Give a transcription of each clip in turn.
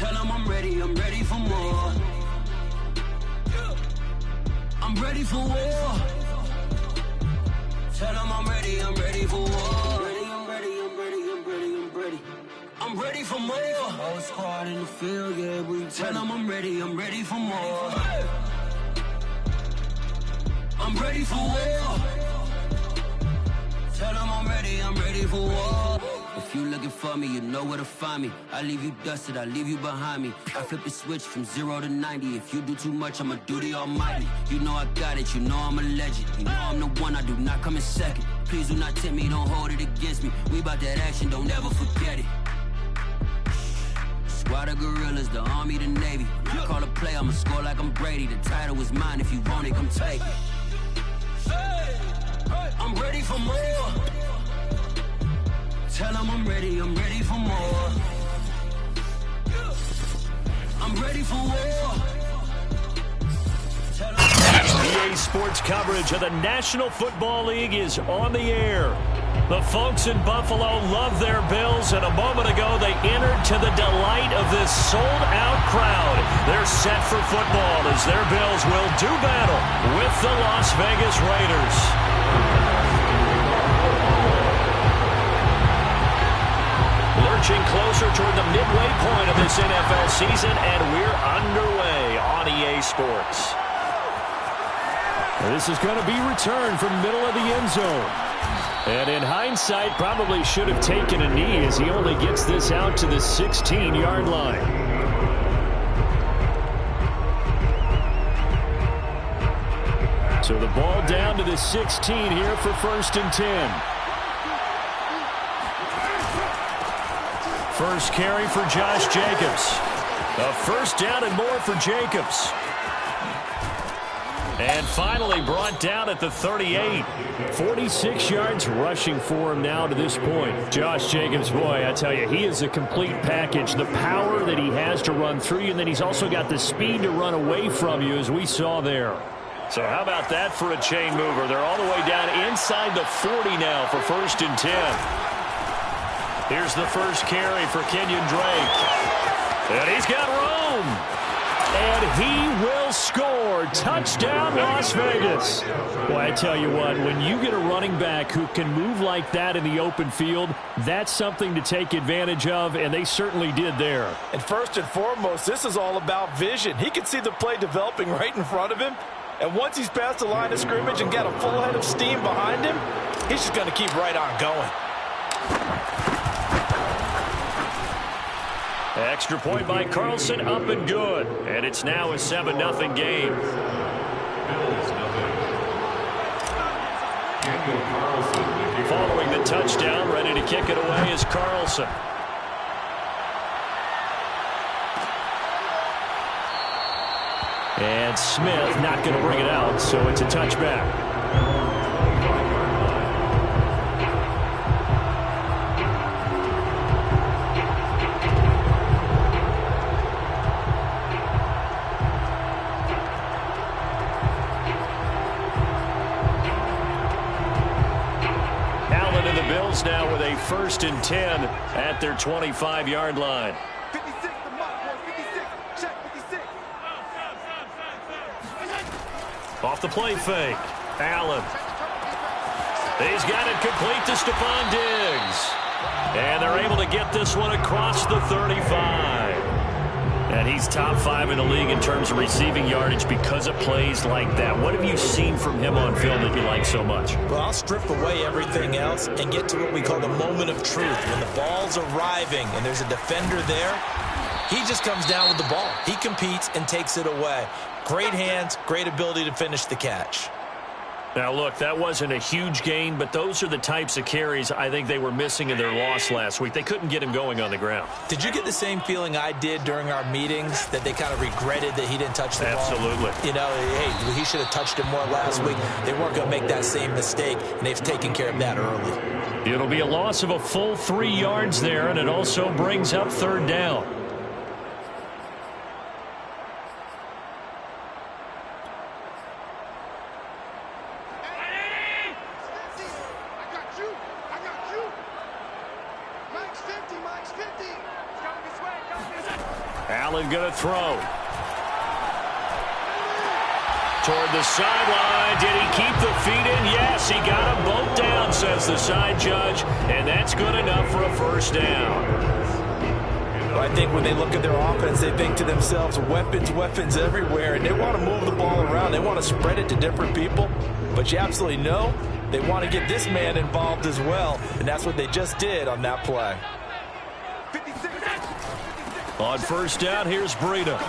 Tell them I'm ready for more. I'm ready for war. Tell them I'm ready for war. I'm ready for more. Whole squad in the field, yeah, we tell them I'm ready for more. I'm ready for war. Tell them I'm ready for war. If you looking for me, you know where to find me. I leave you dusted, I leave you behind me. I flip the switch from 0 to 90. If you do too much, I'ma do the almighty. You know I got it, you know I'm a legend. You know I'm the one, I do not come in second. Please do not tempt me, don't hold it against me. We bout that action, don't ever forget it. Squad of gorillas, the army, the navy. When I call a play, I'ma score like I'm Brady. The title is mine, if you want it, come take it. I'm ready for more. Tell them I'm ready for more. I'm ready for war. EA Sports coverage of the National Football League is on the air. The folks in Buffalo love their Bills, and a moment ago they entered to the delight of this sold-out crowd. They're set for football as their Bills will do battle with the Las Vegas Raiders. Lurching closer toward the midway point of this NFL season, and we're underway on EA Sports. This is going to be returned from middle of the end zone. And in hindsight, probably should have taken a knee as he only gets this out to the 16-yard line. So the ball down to the 16 here for 1st and 10. First carry for Josh Jacobs. A first down and more for Jacobs. And finally brought down at the 38. 46 yards rushing for him now to this point. Josh Jacobs, boy, I tell you, he is a complete package. The power that he has to run through you, and then he's also got the speed to run away from you, as we saw there. So how about that for a chain mover? They're all the way down inside the 40 now for 1st and 10. Here's the first carry for Kenyon Drake. And he's got room. And he will score. Touchdown, Las Vegas. Boy, I tell you what, when you get a running back who can move like that in the open field, that's something to take advantage of, and they certainly did there. And first and foremost, this is all about vision. He can see the play developing right in front of him, and once he's past the line of scrimmage and got a full head of steam behind him, he's just going to keep right on going. Extra point by Carlson, up and good. And it's now a 7-0 game. Following the touchdown, ready to kick it away is Carlson. And Smith not going to bring it out, so it's a touchback. Now with a 1st and 10 at their 25-yard line. 56, the mark, 56, check 56. Off the play fake. Allen. He's got it complete to Stephon Diggs. And they're able to get this one across the 35. And he's top 5 in the league in terms of receiving yardage because of plays like that. What have you seen from him on film that you like so much? Well, I'll strip away everything else and get to what we call the moment of truth. When the ball's arriving and there's a defender there, he just comes down with the ball. He competes and takes it away. Great hands, great ability to finish the catch. Now, look, that wasn't a huge gain, but those are the types of carries I think they were missing in their loss last week. They couldn't get him going on the ground. Did you get the same feeling I did during our meetings, that they kind of regretted that he didn't touch the ball? Absolutely. You know, hey, he should have touched it more last week. They weren't going to make that same mistake, and they've taken care of that early. It'll be a loss of a full 3 yards there, and it also brings up 3rd down. Allen going to throw. Toward the sideline. Did he keep the feet in? Yes, he got them both down, says the side judge. And that's good enough for a first down. Well, I think when they look at their offense, they think to themselves, weapons, weapons everywhere. And they want to move the ball around. They want to spread it to different people. But you absolutely know they want to get this man involved as well. And that's what they just did on that play. On first down, here's Breida.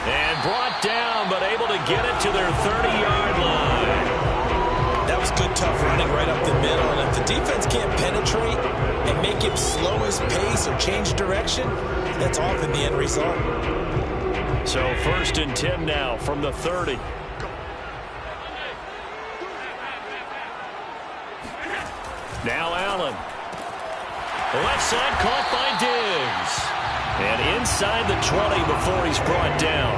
And brought down, but able to get it to their 30-yard line. That was good, tough running right up the middle. And if the defense can't penetrate and make him slow his pace or change direction, that's often the end result. So 1st and 10 now from the 30. Now Allen. Left side caught by Diggs. And inside the 20 before he's brought down.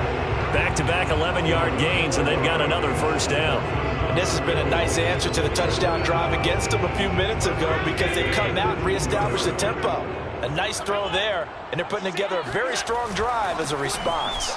Back-to-back 11-yard gains, and they've got another first down. And this has been a nice answer to the touchdown drive against them a few minutes ago because they've come out and reestablished the tempo. A nice throw there, and they're putting together a very strong drive as a response.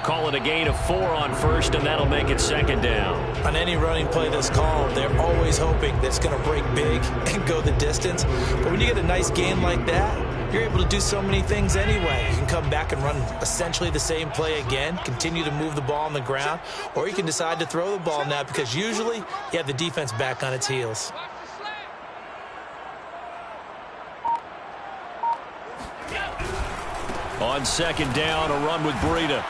Call it a gain of 4 on first, and that'll make it 2nd down. On any running play that's called, they're always hoping that it's going to break big and go the distance. But when you get a nice gain like that, you're able to do so many things anyway. You can come back and run essentially the same play again, continue to move the ball on the ground, or you can decide to throw the ball now because usually you have the defense back on its heels. On 2nd down, a run with Breida.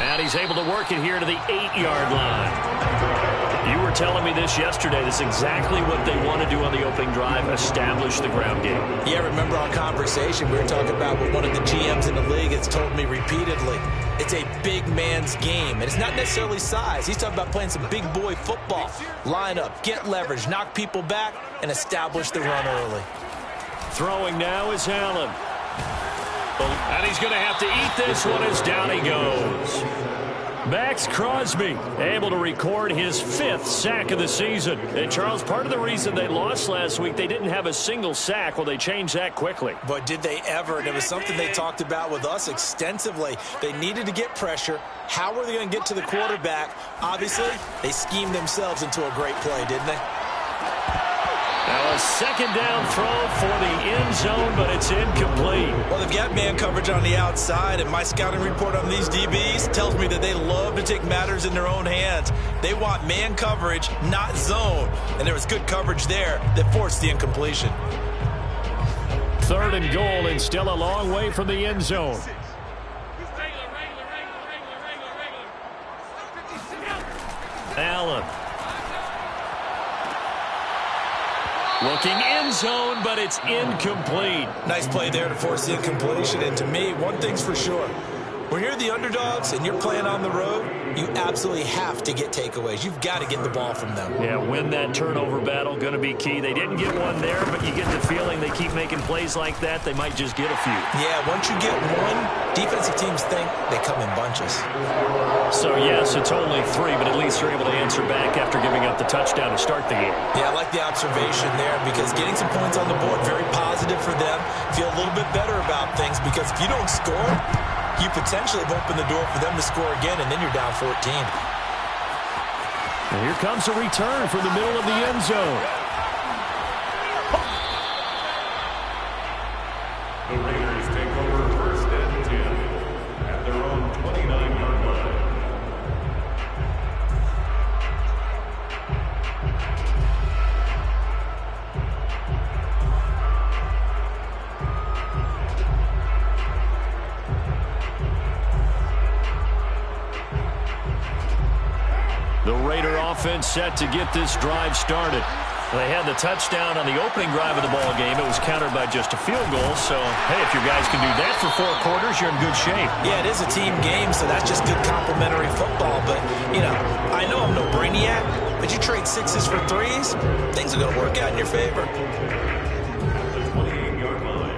And he's able to work it here to the 8-yard line. You were telling me this yesterday. This is exactly what they want to do on the opening drive, establish the ground game. Yeah, remember our conversation we were talking about with one of the GMs in the league has told me repeatedly. It's a big man's game, and it's not necessarily size. He's talking about playing some big boy football. Line up, get leverage, knock people back, and establish the run early. Throwing now is Allen. And he's going to have to eat this one as down he goes. Max Crosby able to record his 5th sack of the season. And, Charles, part of the reason they lost last week, they didn't have a single sack. Well, they changed that quickly. But did they ever? And it was something they talked about with us extensively. They needed to get pressure. How were they going to get to the quarterback? Obviously, they schemed themselves into a great play, didn't they? Now a 2nd down throw for the end zone, but it's incomplete. Well, they've got man coverage on the outside, and my scouting report on these DBs tells me that they love to take matters in their own hands. They want man coverage, not zone. And there was good coverage there that forced the incompletion. 3rd and goal, and still a long way from the end zone. Allen. Looking end zone, but it's incomplete. Nice play there to force the incompletion. And to me, one thing's for sure. When you're the underdogs and you're playing on the road, you absolutely have to get takeaways. You've got to get the ball from them. Yeah, win that turnover battle, going to be key. They didn't get one there, but you get the feeling they keep making plays like that, they might just get a few. Yeah, once you get one, defensive teams think they come in bunches. So, yes, it's only 3, but at least they're able to answer back after giving up the touchdown to start the game. Yeah, I like the observation there because getting some points on the board, very positive for them. Feel a little bit better about things because if you don't score, you potentially have opened the door for them to score again, and then you're down 14. And here comes a return from the middle of the end zone. The Raiders take over 1st and 10 at their own 29-yard line. The Raider offense set to get this drive started. They had the touchdown on the opening drive of the ball game. It was countered by just a field goal. So, hey, if your guys can do that for 4 quarters, you're in good shape. Yeah, it is a team game, so that's just good complementary football. But, you know, I know I'm no brainiac, but you trade 6s for 3s, things are going to work out in your favor. The 28-yard line.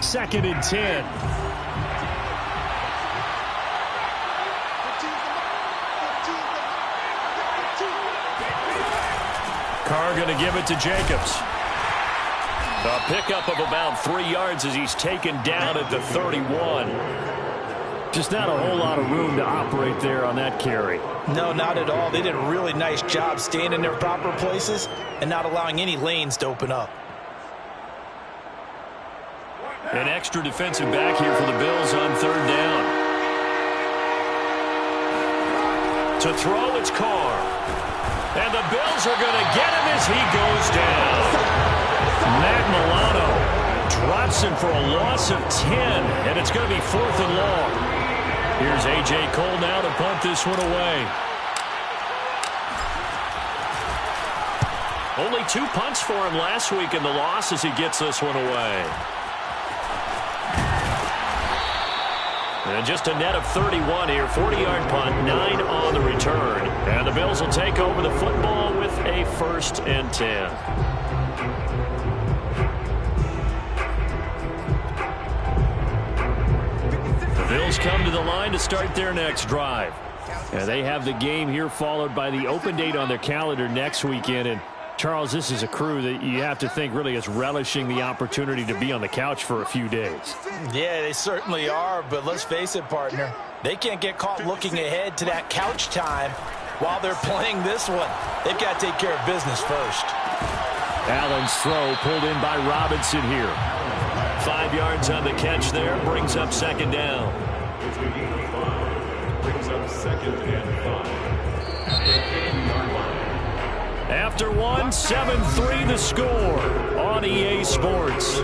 2nd and 10. Carr going to give it to Jacobs. A pickup of about 3 yards as he's taken down at the 31. Just not a whole lot of room to operate there on that carry. No, not at all. They did a really nice job staying in their proper places and not allowing any lanes to open up. An extra defensive back here for the Bills on 3rd down. To throw, it's Carr. And the Bills are going to get him as he goes down. Matt Milano drops him for a loss of 10, and it's going to be 4th and long. Here's A.J. Cole now to punt this one away. Only 2 punts for him last week in the loss as he gets this one away. And just a net of 31 here. 40-yard punt, 9 on the return. And the Bills will take over the football with a 1st and 10. Bills come to the line to start their next drive. They have the game here followed by the open date on their calendar next weekend. And Charles, this is a crew that you have to think really is relishing the opportunity to be on the couch for a few days. Yeah, they certainly are, but let's face it, partner. They can't get caught looking ahead to that couch time while they're playing this one. They've got to take care of business first. Allen's throw pulled in by Robinson here. 5 yards on the catch there, brings up 2nd down. Brings up 2nd and 5. After one, 7-3 the score on EA Sports.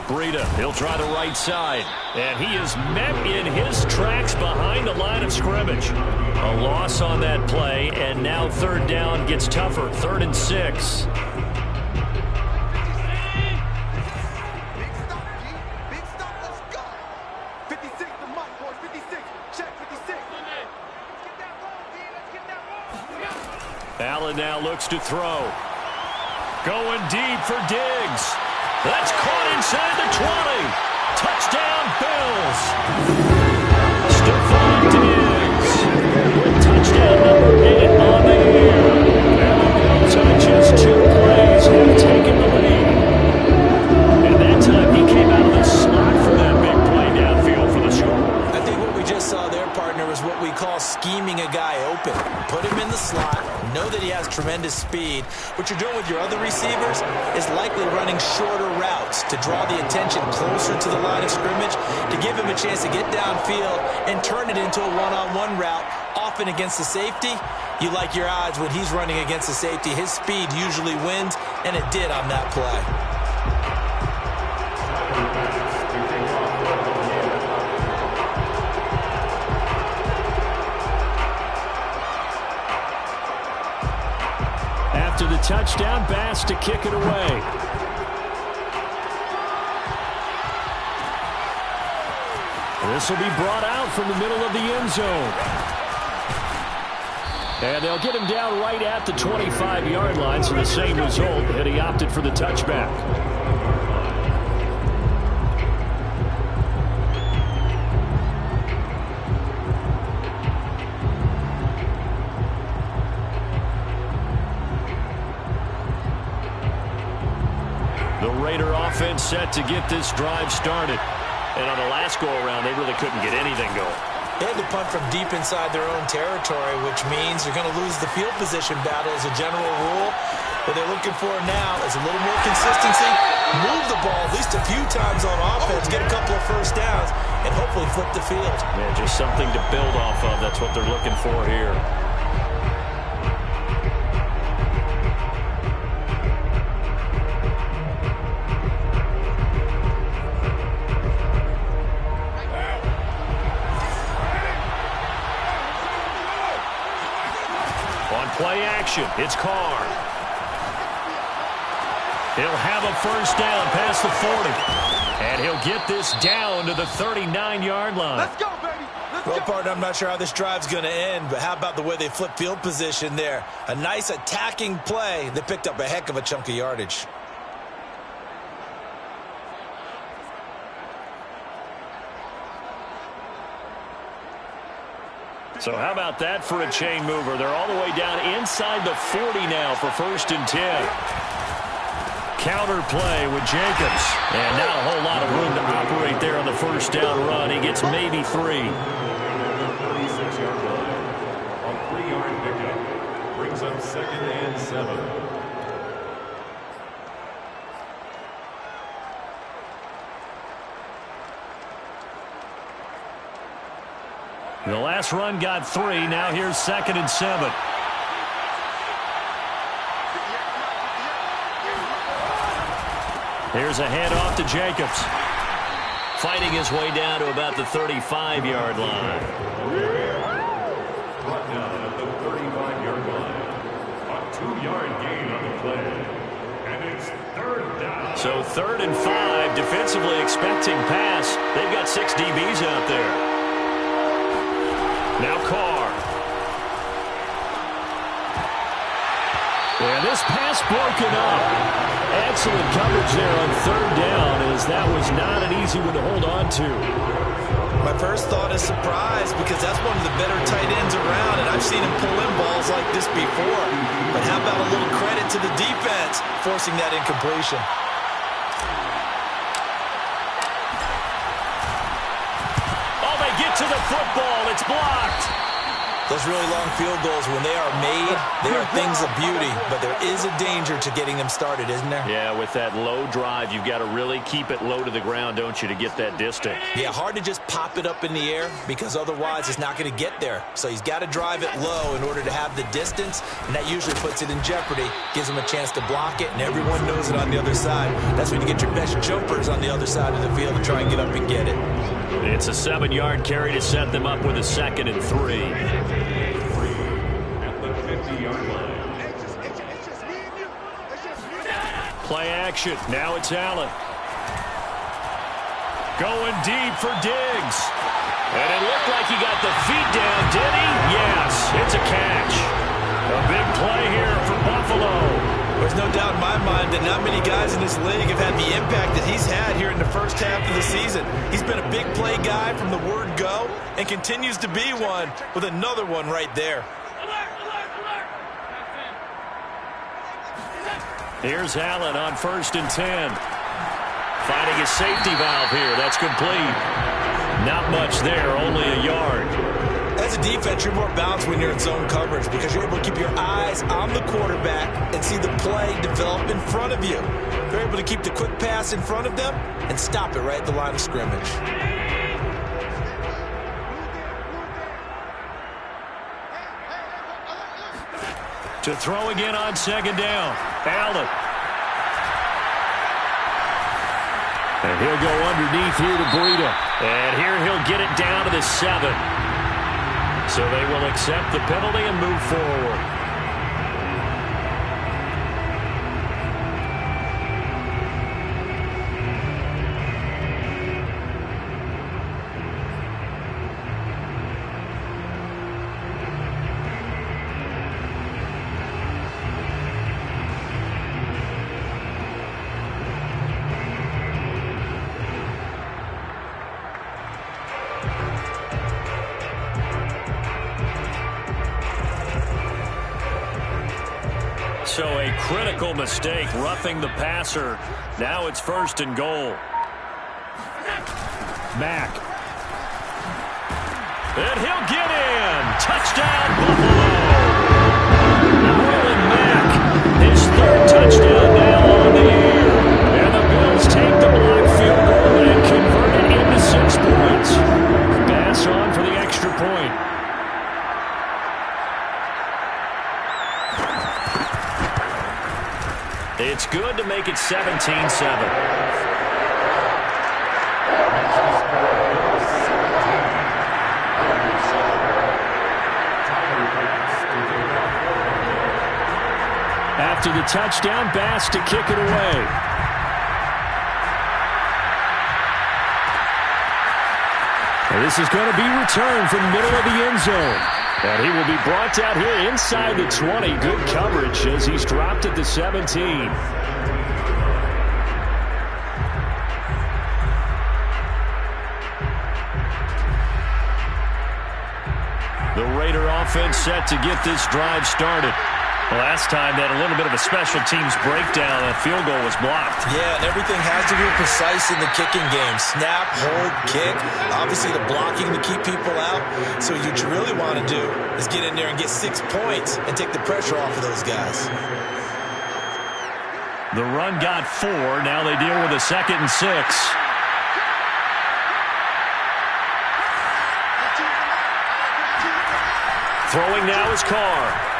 Breida, he'll try the right side. And he is met in his tracks behind the line of scrimmage. A loss on that play, and now 3rd down gets tougher. 3rd and 6. Big stop, G. Big stop, let's go. 56, the mic, boys. 56. Check 56. Let's get that ball, D. Let's get that ball. Allen now looks to throw. Going deep for Diggs. That's caught inside the 20. Touchdown, Bills. Stephon Diggs with touchdown number 8 on the year. And the Bills on just 2 plays have taken the lead. And that time he came out of the slot for that big play downfield for the score. I think what we just saw there, partner, is what we call scheming a guy open. Put him in the slot, know that he has tremendous speed. What you're doing with your other receivers is likely running shorter routes to draw the attention closer to the line of scrimmage, to give him a chance to get downfield and turn it into a one-on-one route, often against the safety. You like your odds when he's running against the safety. His speed usually wins, and it did on that play. After the touchdown, Bass to kick it away. This will be brought out from the middle of the end zone. And they'll get him down right at the 25-yard line, so the same result, and he opted for the touchback. The Raider offense set to get this drive started. And on the last go-around, they really couldn't get anything going. They had to punt from deep inside their own territory, which means they're going to lose the field position battle as a general rule. What they're looking for now is a little more consistency, move the ball at least a few times on offense, get a couple of 1st downs, and hopefully flip the field. Yeah, just something to build off of. That's what they're looking for here. Play action. It's Carr. He'll have a 1st down past the 40. And he'll get this down to the 39-yard line. Let's go, baby. Let's Well, partner, I'm not sure how this drive's going to end, but how about the way they flip field position there? A nice attacking play. They picked up a heck of a chunk of yardage. So how about that for a chain mover? They're all the way down inside the 40 now for 1st and 10. Counter play with Jacobs. And not a whole lot of room to operate there on the 1st down run. He gets maybe 3. 36-yard line. A 3-yard pickup. Brings up 2nd and 7. The last run got 3. Now here's 2nd and 7. Here's a handoff to Jacobs. Fighting his way down to about the 35-yard line. Brought down at the 35-yard line. A 2-yard gain on the play. And it's 3rd down. So 3rd and 5, defensively expecting pass. They've got 6 DBs out there. Now Carr. And this pass broken up. Excellent coverage there on 3rd down, as that was not an easy one to hold on to. My first thought is surprise, because that's one of the better tight ends around, and I've seen him pull in balls like this before. But how about a little credit to the defense forcing that incompletion? Oh, they get to the football. It's blocked. Those really long field goals, when they are made, they are things of beauty, but there is a danger to getting them started, isn't there? Yeah, with that low drive, you've got to really keep it low to the ground, don't you, to get that distance. Yeah, hard to just pop it up in the air, because otherwise it's not going to get there. So he's got to drive it low in order to have the distance, and that usually puts it in jeopardy, gives him a chance to block it, and everyone knows it on the other side. That's when you get your best jumpers on the other side of the field to try and get up and get it. It's a 7-yard carry to set them up with a 2nd and 3. At the 50-yard line. Play action. Now it's Allen. Going deep for Diggs. And it looked like he got the feet down, did he? Yes, it's a catch. A big play here for Buffalo. There's no doubt in my mind that not many guys in this league have had the impact that he's had here in the first half of the season. He's been a big play guy from the word go and continues to be one with another one right there. Here's Allen on 1st and 10. Finding a safety valve here. That's complete. Not much there, only a yard. As a defense, you're more balanced when you're in zone coverage because you're able to keep your eyes on the quarterback and see the play develop in front of you. You're able to keep the quick pass in front of them and stop it right at the line of scrimmage. To throw again on 2nd down. Allen. And he'll go underneath here to Breida. And here he'll get it down to the 7. So they will accept the penalty and move forward. So a critical mistake, roughing the passer. Now it's 1st and goal. Mack. And he'll get in. Touchdown, Buffalo. Marlon Mack, his 3rd touchdown now on the year. And the Bills take the blocked field goal and convert it into 6 points. Pass on for the extra point. It's good to make it 17-7. After the touchdown, Bass to kick it away. This is going to be returned from the middle of the end zone. And he will be brought down here inside the 20. Good coverage as he's dropped at the 17. The Raider offense set to get this drive started. Last time they had a little bit of a special teams breakdown. A field goal was blocked. Yeah, and everything has to be precise in the kicking game. Snap, hold, kick. Obviously the blocking to keep people out. So what you really want to do is get in there and get 6 points and take the pressure off of those guys. The run got 4. Now they deal with a 2nd and 6. Throwing now is Carr.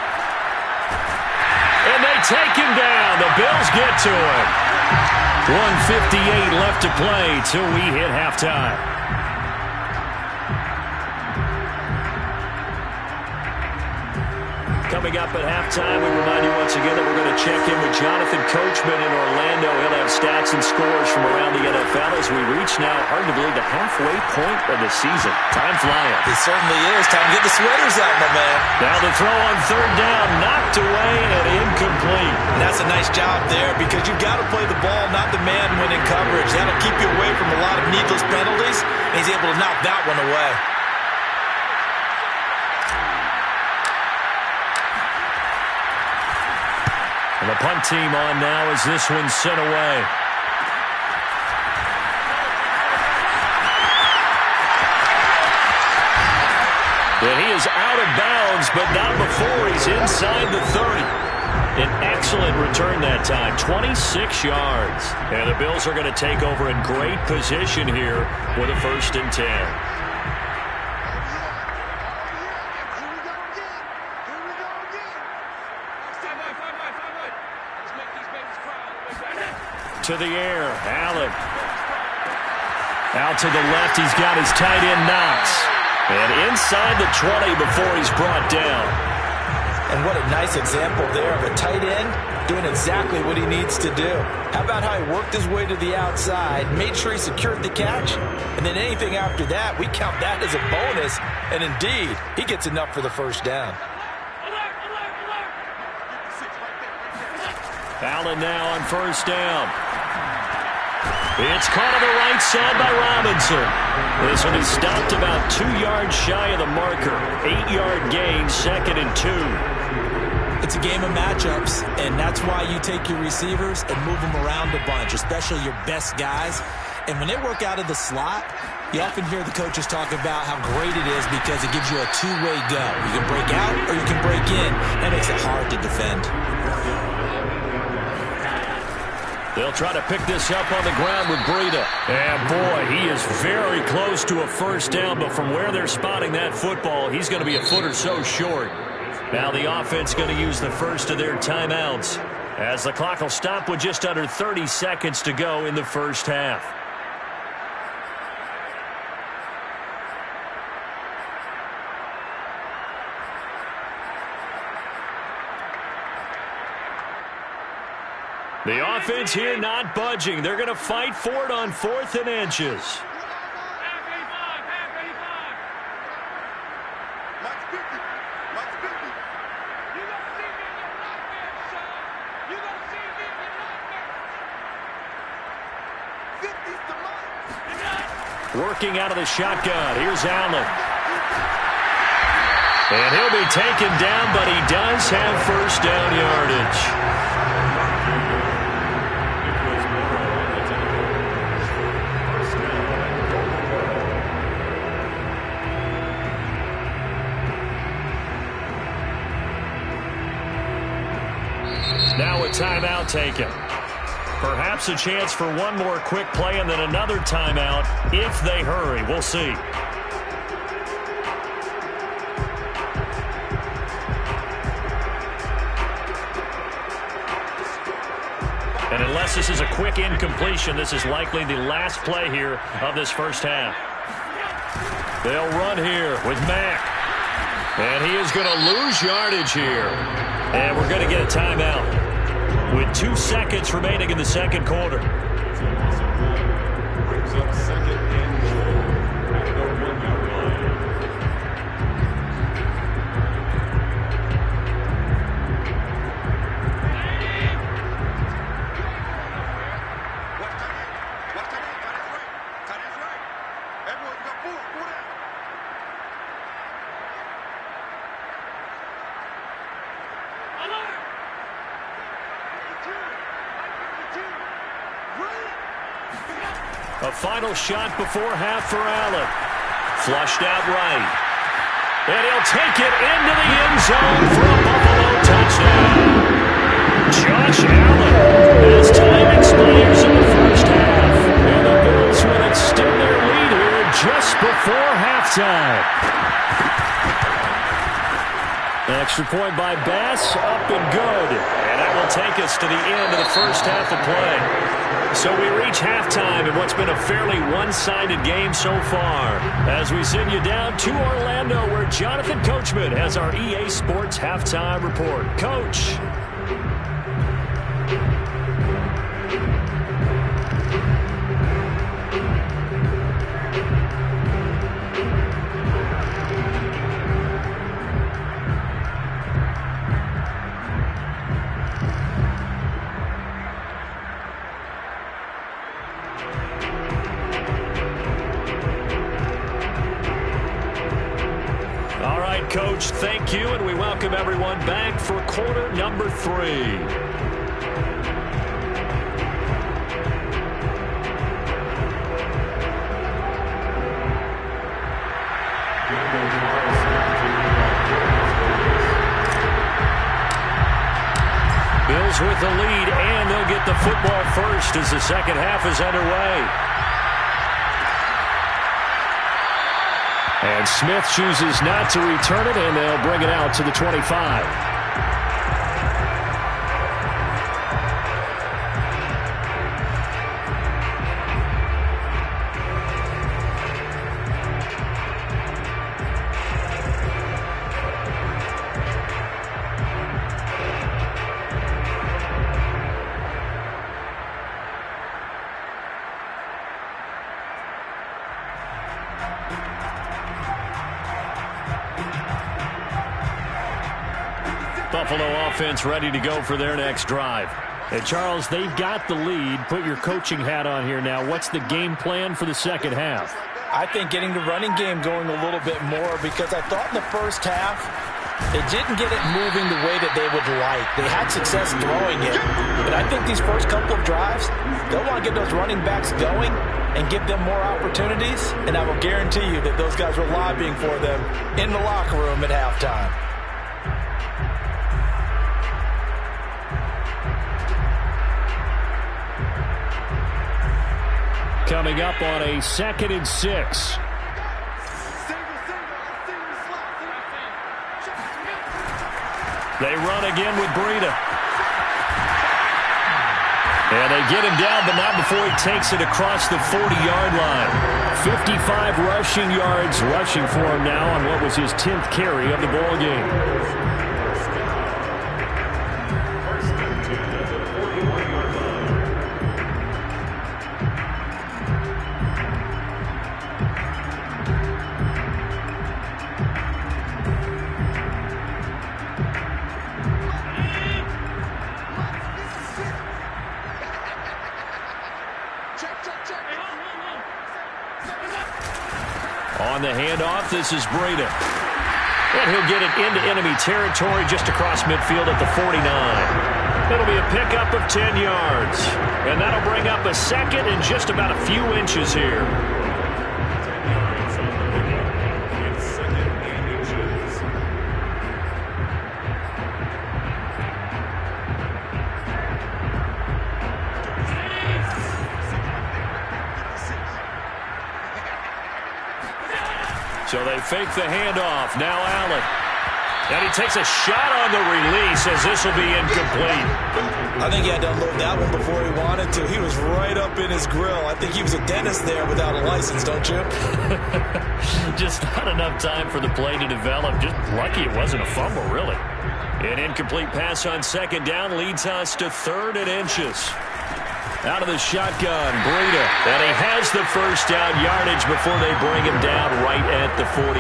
And they take him down. The Bills get to him. 1:58 left to play till we hit halftime. Coming up at halftime, we remind you once again that we're going to check in with Jonathan Coachman in Orlando. He'll have stats and scores from around the NFL as we reach now, hard to believe, the halfway point of the season. Time flying. It certainly is. Time to get the sweaters out, my man. Now the throw on 3rd down, knocked away and incomplete. And that's a nice job there because you've got to play the ball, not the man when in coverage. That'll keep you away from a lot of needless penalties, and he's able to knock that one away. And the punt team on now as this one's sent away. And he is out of bounds, but not before he's inside the 30. An excellent return that time, 26 yards. And the Bills are going to take over in great position here with a 1st and 10. To the air, Allen. Out to the left, he's got his tight end Knox. And inside the 20 before he's brought down. And what a nice example there of a tight end doing exactly what he needs to do. How about how he worked his way to the outside, made sure he secured the catch, and then anything after that, we count that as a bonus. And indeed, he gets enough for the 1st down. Allen now on 1st down. It's caught on the right side by Robinson. This one is stopped about 2 yards shy of the marker. 8-yard gain, 2nd and 2. It's a game of matchups, and that's why you take your receivers and move them around a bunch, especially your best guys. And when they work out of the slot, you often hear the coaches talk about how great it is because it gives you a two-way go. You can break out or you can break in. That makes it hard to defend. They'll try to pick this up on the ground with Breida. And boy, he is very close to a 1st down, but from where they're spotting that football, he's going to be a foot or so short. Now the offense going to use the first of their timeouts as the clock will stop with just under 30 seconds to go in the 1st half. The offense here not budging. They're going to fight for it on 4th and inches. Working out of the shotgun. Here's Allen. And he'll be taken down, but he does have 1st down yardage. Now a timeout taken. Perhaps a chance for one more quick play and then another timeout if they hurry. We'll see. And unless this is a quick incompletion, this is likely the last play here of this 1st half. They'll run here with Mack. And he is going to lose yardage here. And we're going to get a timeout with 2 seconds remaining in the 2nd quarter. Brings up 2nd and goal. A final shot before half for Allen. Flushed out right. And he'll take it into the end zone for a Buffalo touchdown. Josh Allen as time expires in the first half. And the Bills will extend their lead here just before halftime. Extra point by Bass, up and good. And that will take us to the end of the first half of play. So we reach halftime in what's been a fairly one-sided game so far. As we send you down to Orlando, where Jonathan Coachman has our EA Sports Halftime Report. Coach. Coach, thank you, and we welcome everyone back for quarter number 3. Bills with the lead, and they'll get the football first as the second half is underway. And Smith chooses not to return it, and they'll bring it out to the 25. Buffalo offense ready to go for their next drive. And Charles, they've got the lead. Put your coaching hat on here now. What's the game plan for the second half? I think getting the running game going a little bit more, because I thought in the first half they didn't get it moving the way that they would like. They had success throwing it, but I think these first couple of drives, they'll want to get those running backs going and give them more opportunities, and I will guarantee you that those guys were lobbying for them in the locker room at halftime. Coming up on a 2nd and 6. They run again with Breida. And they get him down, but not before he takes it across the 40-yard line. 55 rushing yards rushing for him now on what was his 10th carry of the ball game. On the handoff, this is Breida. And he'll get it into enemy territory just across midfield at the 49. It'll be a pickup of 10 yards. And that'll bring up a second and just about a few inches here. So they fake the handoff. Now Allen. And he takes a shot on the release as this will be incomplete. I think he had to unload that one before he wanted to. He was right up in his grill. I think he was a dentist there without a license, don't you? Just not enough time for the play to develop. Just lucky it wasn't a fumble, really. An incomplete pass on 2nd down leads us to 3rd and inches. Out of the shotgun, Breida. And he has the first down yardage before they bring him down right at the 45.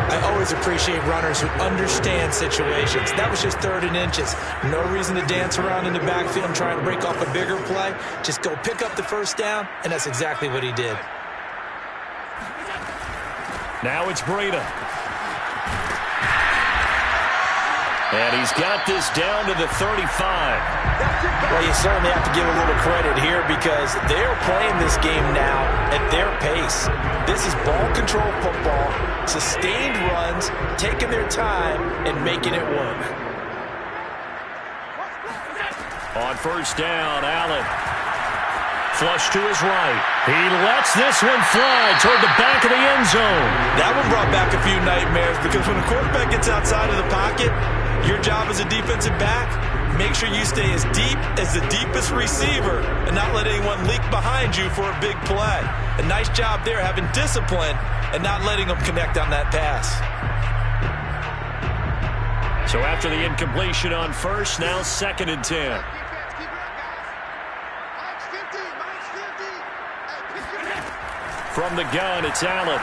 I always appreciate runners who understand situations. That was just 3rd and inches. No reason to dance around in the backfield and try and break off a bigger play. Just go pick up the first down, and that's exactly what he did. Now it's Breida. And he's got this down to the 35. Well, you certainly have to give a little credit here because they're playing this game now at their pace. This is ball control football, sustained runs, taking their time, and making it work. On first down, Allen. Flush to his right. He lets this one fly toward the back of the end zone. That one brought back a few nightmares because when a quarterback gets outside of the pocket, your job as a defensive back, make sure you stay as deep as the deepest receiver and not let anyone leak behind you for a big play. A nice job there having discipline and not letting them connect on that pass. So after the incompletion on first, now 2nd and 10. From the gun, it's Allen.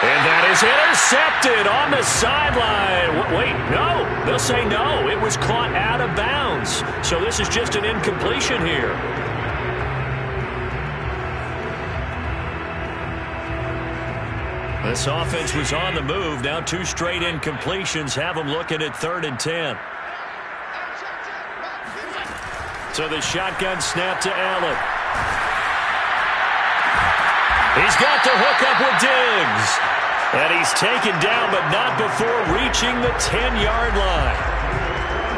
And that is intercepted on the sideline. Wait, no. They'll say no. It was caught out of bounds. So this is just an incompletion here. This offense was on the move. Now 2 straight incompletions have them looking at 3rd and 10. So the shotgun snap to Allen. He's got the hook up with Diggs. And he's taken down, but not before reaching the 10-yard line.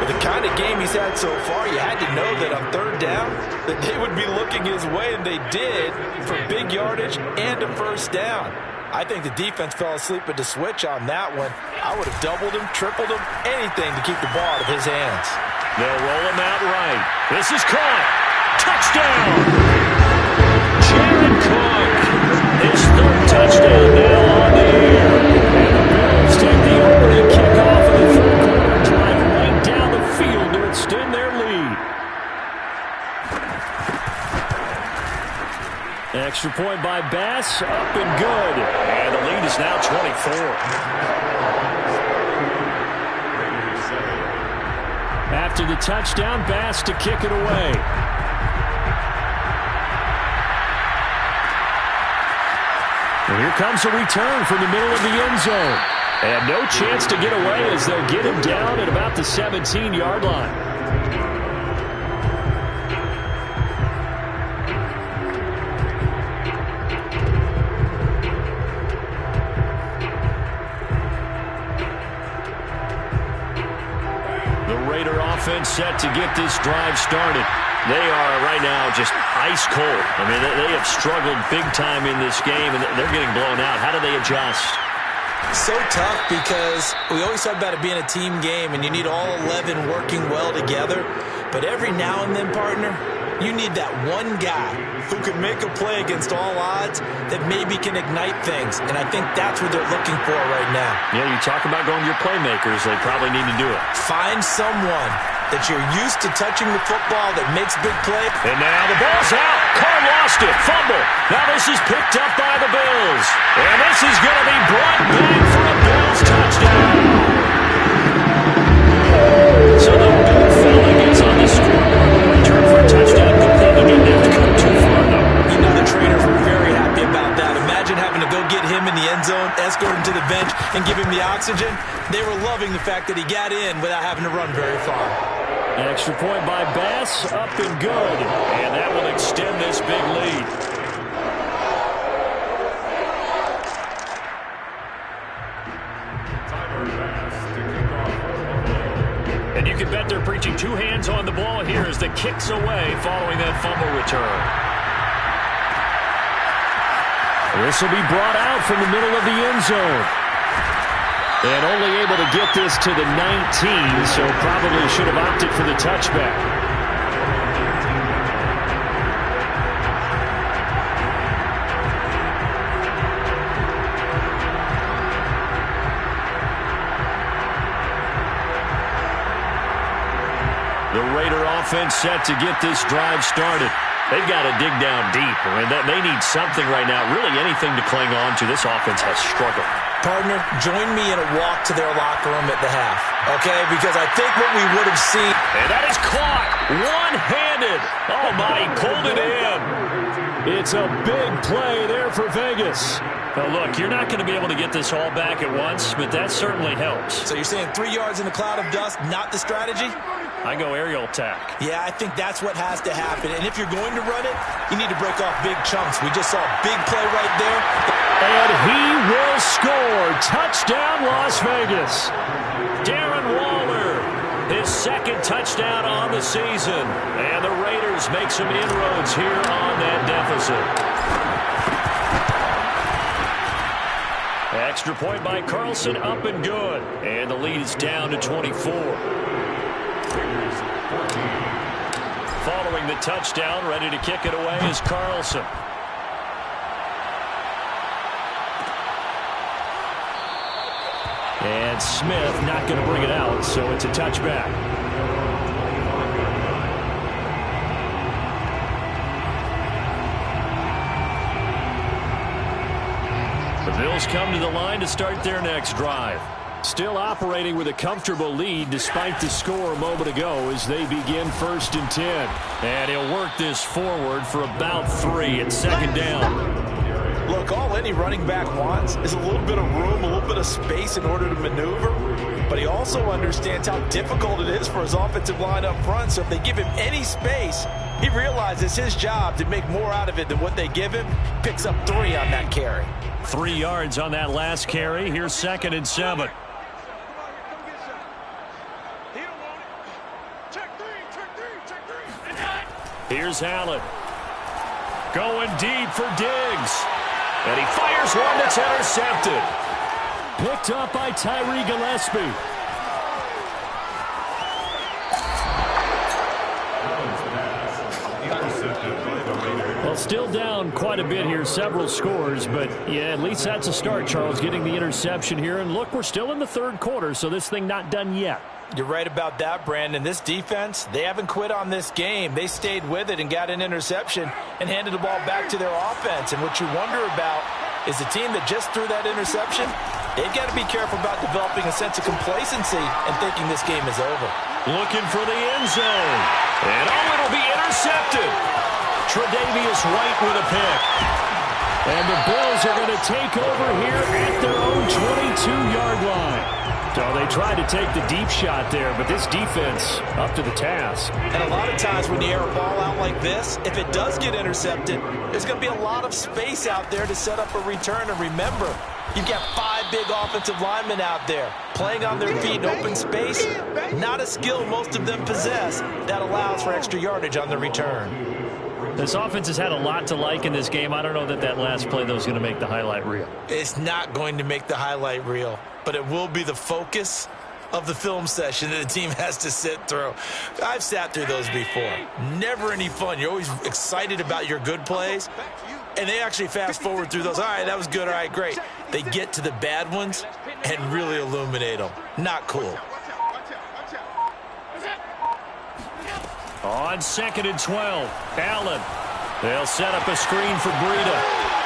With the kind of game he's had so far, you had to know that on 3rd down, that they would be looking his way, and they did, for big yardage and a first down. I think the defense fell asleep at the switch on that one. I would have doubled him, tripled him, anything to keep the ball out of his hands. They'll roll him out right. This is caught. Touchdown! Jared Cook. His 3rd touchdown now on the air. And the Bills take the opening kickoff of the 3rd quarter drive right down the field to extend their lead. Extra point by Bass, up and good. And the lead is now 24. After the touchdown, Bass to kick it away. And here comes a return from the middle of the end zone. And no chance to get away as they'll get him down at about the 17-yard line. The Raider offense set to get this drive started. They are right now just ice cold. I mean, they have struggled big time in this game, and they're getting blown out. How do they adjust? So tough because we always talk about it being a team game, and you need all 11 working well together. But every now and then, partner, you need that one guy who can make a play against all odds that maybe can ignite things. And I think that's what they're looking for right now. Yeah, you talk about going to your playmakers. They probably need to do it. Find someone that you're used to touching the football that makes big play. And now the ball's out. Carr lost it. Fumble. Now this is picked up by the Bills. And this is going to be brought back for a Bills touchdown. So the big fella gets on the scoreboard. Return for a touchdown complete. He didn't have to come too far, though. You know the trainers were very happy about that. Imagine having to go get him in the end zone, escort him to the bench, and give him the oxygen. They were loving the fact that he got in without having to run very far. An extra point by Bass, up and good. And that will extend this big lead. And you can bet they're preaching 2 hands on the ball here as the kick's away following that fumble return. This will be brought out from the middle of the end zone. And only able to get this to the 19, so probably should have opted for the touchback. The Raider offense set to get this drive started. They've got to dig down deep. I mean, they need something right now, really anything to cling on to. This offense has struggled. Partner, join me in a walk to their locker room at the half, okay? Because I think what we would have seen... And that is caught one-handed. Oh, my, he pulled it in. It's a big play there for Vegas. Well, look, you're not going to be able to get this all back at once, but that certainly helps. So you're saying 3 yards in a cloud of dust, not the strategy? I go aerial attack. Yeah, I think that's what has to happen. And if you're going to run it, you need to break off big chunks. We just saw a big play right there. And he will score. Touchdown, Las Vegas. Darren Waller, his second touchdown on the season. And the Raiders make some inroads here on that deficit. Extra point by Carlson, up and good. And the lead is down to 24. Following the touchdown, ready to kick it away is Carlson. And Smith not going to bring it out, so it's a touchback. The Bills come to the line to start their next drive. Still operating with a comfortable lead despite the score a moment ago as they begin 1st and 10. And he'll work this forward for about 3 at 2nd down. Look, all any running back wants is a little bit of room, a little bit of space in order to maneuver. But he also understands how difficult it is for his offensive line up front. So if they give him any space, he realizes his job to make more out of it than what they give him. Picks up 3 on that carry. 3 yards on that last carry. Here's 2nd and 7. Here's Allen. Going deep for Diggs. And he fires one that's intercepted. Picked up by Tyree Gillespie. Well, still down quite a bit here, several scores, but yeah, at least that's a start, Charles, getting the interception here. And look, we're still in the 3rd quarter, so this thing not done yet. You're right about that, Brandon. This defense, they haven't quit on this game. They stayed with it and got an interception and handed the ball back to their offense. And what you wonder about is the team that just threw that interception, they've got to be careful about developing a sense of complacency and thinking this game is over. Looking for the end zone. And it'll be intercepted. Tre'Davious White with a pick. And the Bills are going to take over here at their own 22-yard line. So they tried to take the deep shot there, but this defense up to the task. And a lot of times when you air a ball out like this, if it does get intercepted, there's going to be a lot of space out there to set up a return. And remember, you've got 5 big offensive linemen out there playing on their feet in open space. Not a skill most of them possess that allows for extra yardage on the return. This offense has had a lot to like in this game. I don't know that that last play, though, is going to make the highlight reel. It's not going to make the highlight reel, but it will be the focus of the film session that the team has to sit through. I've sat through those before. Never any fun. You're always excited about your good plays, and they actually fast forward through those. All right, that was good. All right, great. They get to the bad ones and really illuminate them. Not cool. On 2nd and 12, Allen. They'll set up a screen for Breida.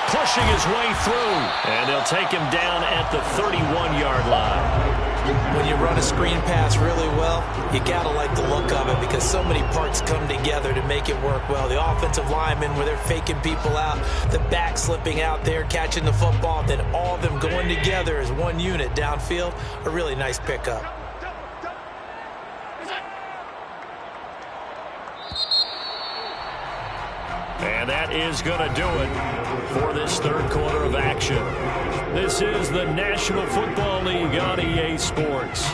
Pushing his way through. And they'll take him down at the 31-yard line. When you run a screen pass really well, you got to like the look of it because so many parts come together to make it work well. The offensive linemen, where they're faking people out, the back slipping out there, catching the football, then all of them going together as one unit downfield. A really nice pickup. And that is going to do it for this 3rd quarter of action. This is the National Football League on EA Sports.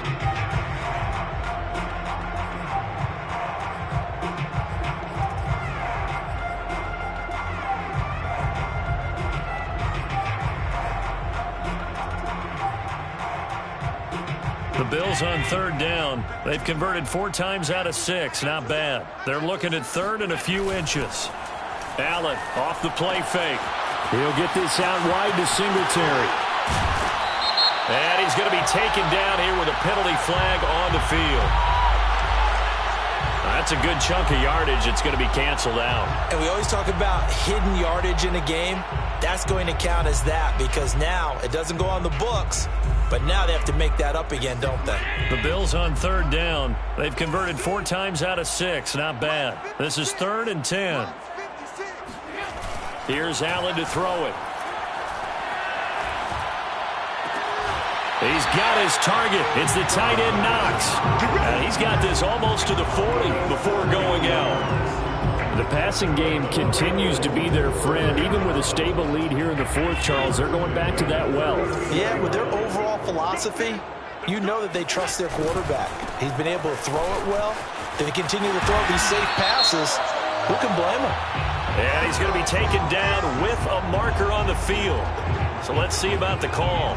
The Bills on 3rd down. They've converted 4 times out of 6. Not bad. They're looking at 3rd and a few inches. Allen off the play fake. He'll get this out wide to Singletary. And he's going to be taken down here with a penalty flag on the field. That's a good chunk of yardage. It's going to be canceled out. And we always talk about hidden yardage in a game. That's going to count as that because now it doesn't go on the books, but now they have to make that up again, don't they? The Bills on 3rd down. They've converted 4 times out of 6. Not bad. This is 3rd and 10. Here's Allen to throw it. He's got his target. It's the tight end Knox. He's got this almost to the 40 before going out. The passing game continues to be their friend. Even with a stable lead here in the fourth, Charles, they're going back to that well. Yeah, with their overall philosophy, you know that they trust their quarterback. He's been able to throw it well. They continue to throw these safe passes. Who can blame him? And he's going to be taken down with a marker on the field. So let's see about the call.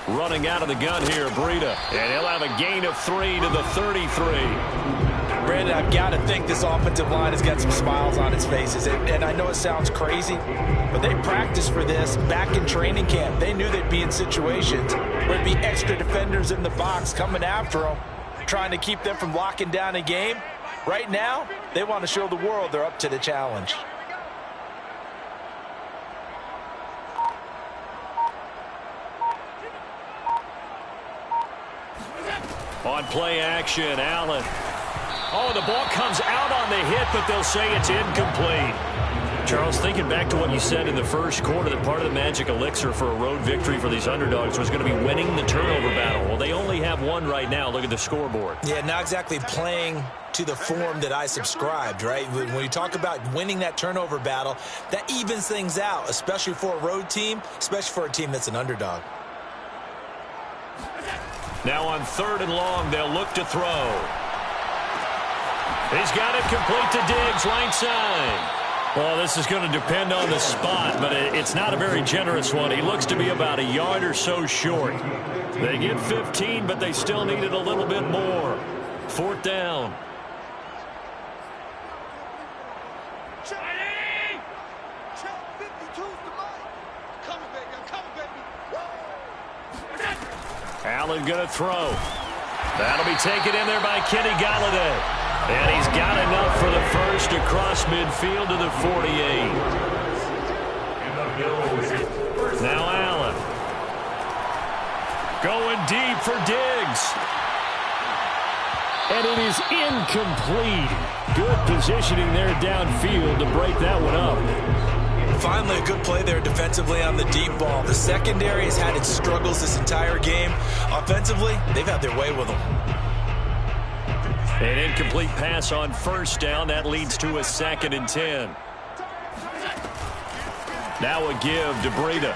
Running out of the gun here, Breida. And he'll have a gain of 3 to the 33. Brandon, I've got to think this offensive line has got some smiles on its faces. And I know it sounds crazy, but they practiced for this back in training camp. They knew they'd be in situations where there'd be extra defenders in the box coming after them, trying to keep them from locking down a game. Right now, they want to show the world they're up to the challenge. On play action, Allen. Oh, the ball comes out on the hit, but they'll say it's incomplete. Charles, thinking back to what you said in the first quarter, that part of the magic elixir for a road victory for these underdogs was going to be winning the turnover battle. Well, they only have one right now. Look at the scoreboard. Yeah, not exactly playing to the form that I subscribed, right? When you talk about winning that turnover battle, that evens things out, especially for a road team, especially for a team that's an underdog. Now on 3rd and long, they'll look to throw. He's got it complete to Diggs, right side. Well, this is going to depend on the spot, but it's not a very generous one. He looks to be about a yard or so short. They get 15, but they still needed a little bit more. 4th down. Allen going to throw. That'll be taken in there by Kenny Golladay. And he's got enough for the first across midfield to the 48. Now Allen. Going deep for Diggs. And it is incomplete. Good positioning there downfield to break that one up. Finally, a good play there defensively on the deep ball. The secondary has had its struggles this entire game. Offensively, they've had their way with them. An incomplete pass on 1st down. That leads to a 2nd and 10. Now a give to Breida.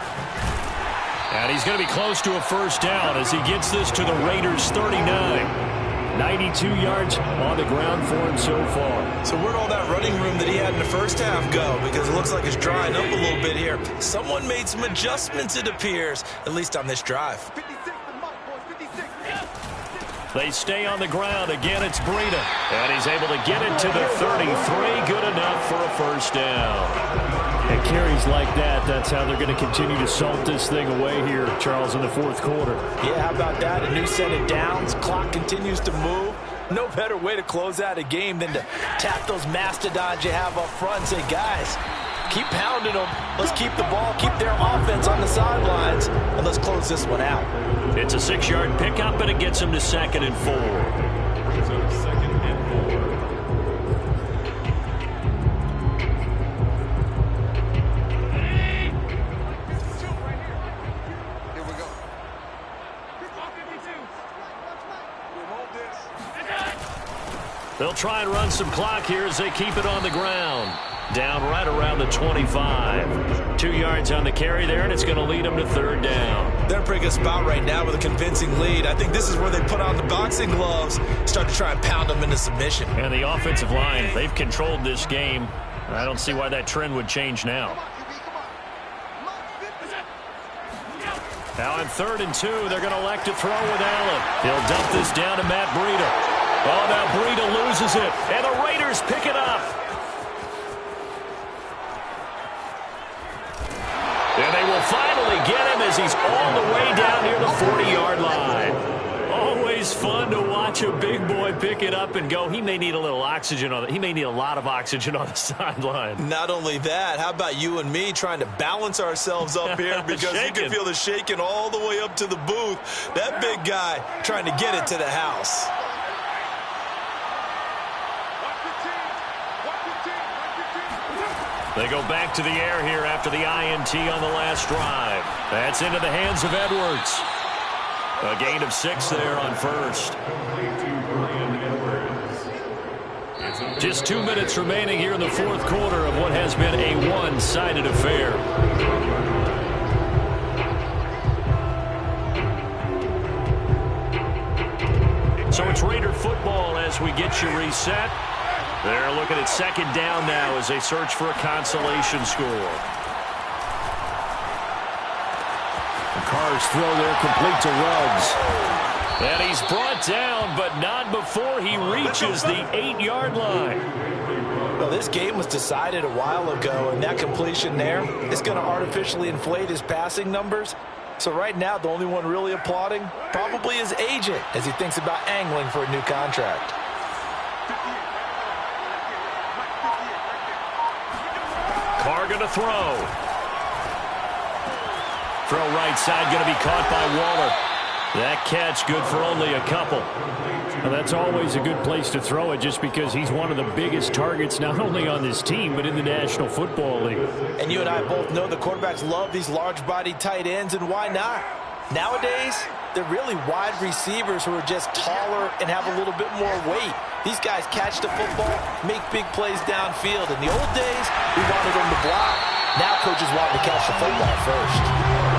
And he's going to be close to a 1st down as he gets this to the Raiders' 39. 92 yards on the ground for him so far. So where'd all that running room that he had in the first half go? Because it looks like it's drying up a little bit here. Someone made some adjustments, it appears, at least on this drive. They stay on the ground. Again, it's Breida. And he's able to get it to the 33. Good enough for a 1st down. And carries like that, that's how they're going to continue to salt this thing away here, Charles, in the 4th quarter. Yeah, how about that? A new set of downs. Clock continues to move. No better way to close out a game than to tap those mastodons you have up front and say, guys, keep pounding them. Let's keep the ball, keep their offense on the sidelines, and let's close this one out. It's a 6-yard pickup, and it gets them to 2nd and 4. They'll try and run some clock here as they keep it on the ground. Down right around the 25. 2 yards on the carry there, and it's going to lead them to 3rd down. They're in a pretty good spot right now with a convincing lead. I think this is where they put on the boxing gloves, start to try and pound them into submission. And the offensive line, they've controlled this game. I don't see why that trend would change now. Now on 3rd and 2, they're going to elect to throw with Allen. He'll dump this down to Matt Breida. Oh, now Breida loses it, and the Raiders pick it up. And they will finally get him as he's all the way down near the 40-yard line. Always always fun to watch a big boy pick it up and go. He may need a little oxygen on it. He may need a lot of oxygen on the sideline. Not only that, how about you and me trying to balance ourselves up here because you can feel the shaking all the way up to the booth. That big guy trying to get it to the house. They go back to the air here after the INT on the last drive. That's into the hands of Edwards. A gain of 6 there on first. Just 2 minutes remaining here in the fourth quarter of what has been a one-sided affair. So it's Raider football as we get you reset. They're looking at second down now as they search for a consolation score. The Cards throw there complete to Ruggs. And he's brought down, but not before he reaches the 8-yard line. Well, this game was decided a while ago, and that completion there is going to artificially inflate his passing numbers. So right now, the only one really applauding probably his agent as he thinks about angling for a new contract. Carr going to throw. Throw right side going to be caught by Waller. That catch good for only a couple. Well, that's always a good place to throw it just because he's one of the biggest targets not only on this team but in the National Football League. And you and I both know the quarterbacks love these large-bodied tight ends, and why not? Nowadays, they're really wide receivers who are just taller and have a little bit more weight. These guys catch the football, make big plays downfield. In the old days, we wanted them to block. Now coaches want to catch the football first.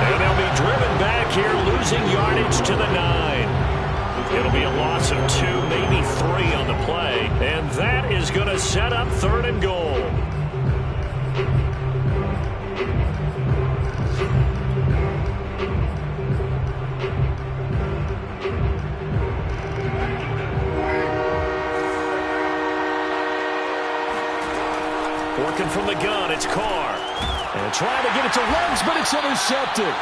And they'll be driven back here, losing yardage to the 9. It'll be a loss of 2, maybe 3 on the play. And that is going to set up 3rd and goal. Working from the gun, it's Carr. And trying to get it to Ruggs, but it's intercepted.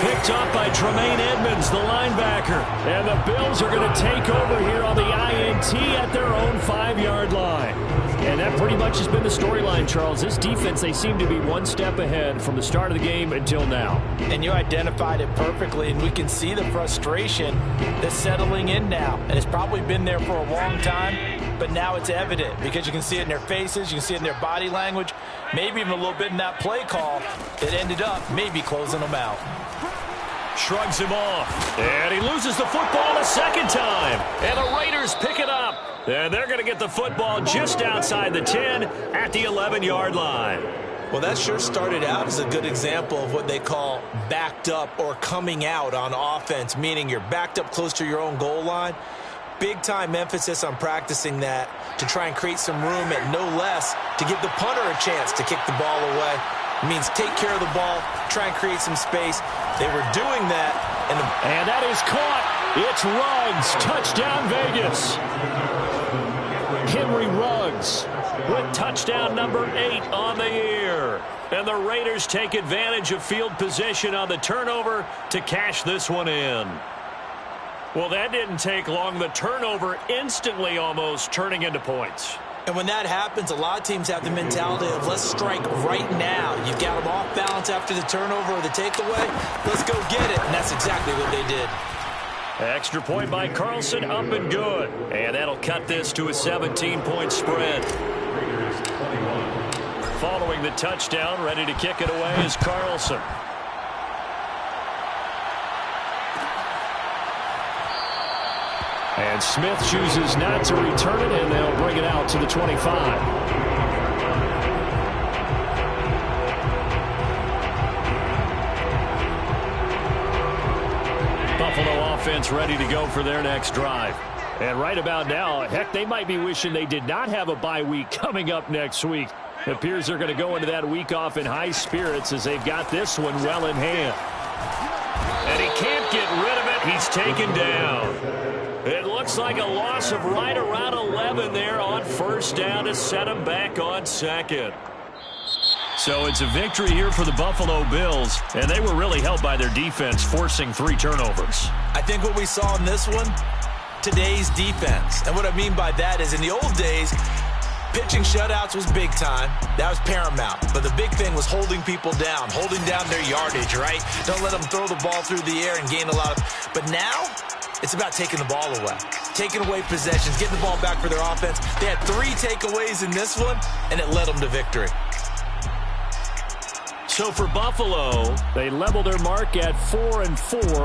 Picked up by Tremaine Edmonds, the linebacker. And the Bills are going to take over here on the INT at their own 5-yard line. And that pretty much has been the storyline, Charles. This defense, they seem to be one step ahead from the start of the game until now. And you identified it perfectly, and we can see the frustration that's settling in now. And it's probably been there for a long time, but now it's evident because you can see it in their faces, you can see it in their body language, maybe even a little bit in that play call that ended up maybe closing them out. Shrugs him off, and he loses the football a second time. And the Raiders pick it up, and they're going to get the football just outside the 10 at the 11-yard line. Well, that sure started out as a good example of what they call backed up or coming out on offense, meaning you're backed up close to your own goal line. Big-time emphasis on practicing that to try and create some room at no less to give the punter a chance to kick the ball away. It means take care of the ball, try and create some space. They were doing that. And that is caught. It's Ruggs. Touchdown, Vegas. Henry Ruggs with touchdown number 8 on the year. And the Raiders take advantage of field position on the turnover to cash this one in. Well, that didn't take long. The turnover instantly almost turning into points. And when that happens, a lot of teams have the mentality of let's strike right now. You've got them off balance after the turnover or the takeaway. Let's go get it. And that's exactly what they did. Extra point by Carlson, up and good. And that'll cut this to a 17-point spread. Following the touchdown, ready to kick it away is Carlson. And Smith chooses not to return it, and they'll bring it out to the 25. Buffalo offense ready to go for their next drive. And right about now, heck, they might be wishing they did not have a bye week coming up next week. It appears they're going to go into that week off in high spirits as they've got this one well in hand. And he can't get rid of it. He's taken down. It looks like a loss of right around 11 there on first down to set him back on second. So it's a victory here for the Buffalo Bills, and they were really helped by their defense forcing 3 turnovers. I think what we saw in this one, today's defense. And what I mean by that is in the old days, pitching shutouts was big time. That was paramount. But the big thing was holding people down, holding down their yardage, right? Don't let them throw the ball through the air and gain a lot of... But now, it's about taking the ball away. Taking away possessions, getting the ball back for their offense. They had 3 takeaways in this one, and it led them to victory. So for Buffalo, they level their mark at 4-4.